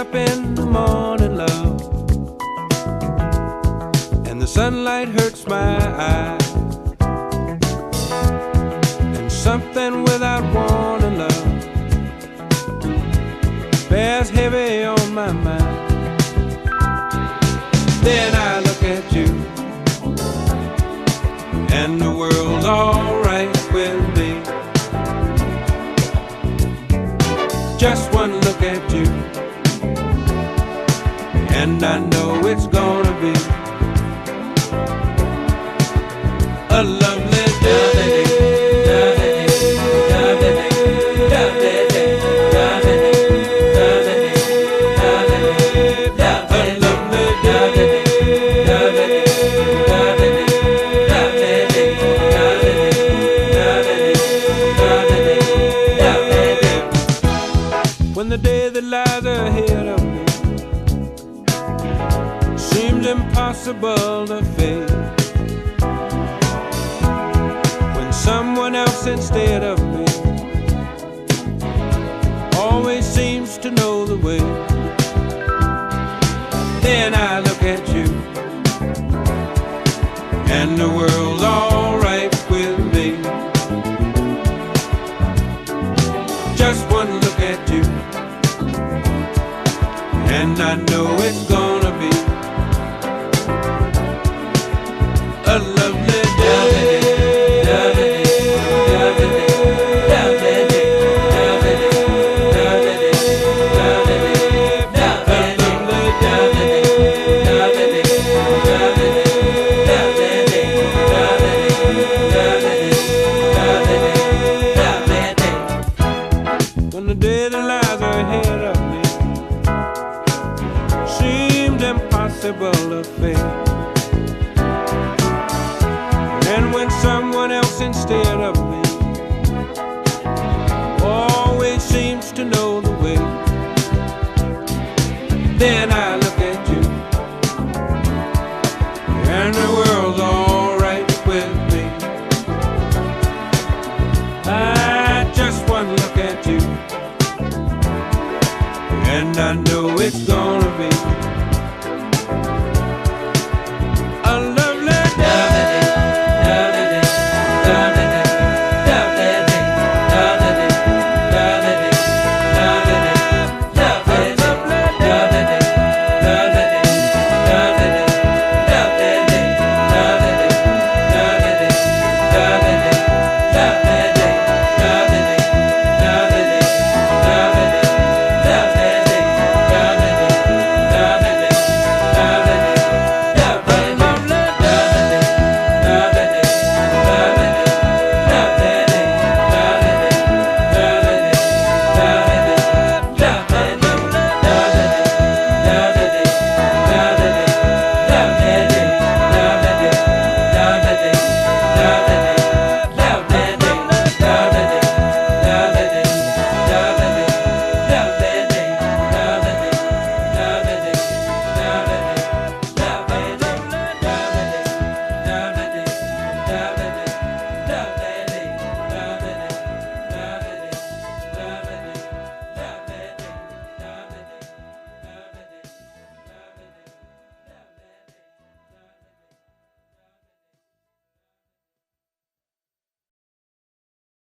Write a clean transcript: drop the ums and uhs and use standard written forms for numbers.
up in the morning, love, and the sunlight hurts my eyes, and something without warning, love, bears heavy on my mind. Then I look at you, and the world's alright with me. Just one look at you, and I know it's gonna be a lovely day. When the day that lies ahead of me seems impossible to face, when someone else instead of me always seems to know the way, then I look at you, and the world's alright with me. Just one look at you, and I know it's gonna be a lovely day. When the day that lies ahead of me seemed impossible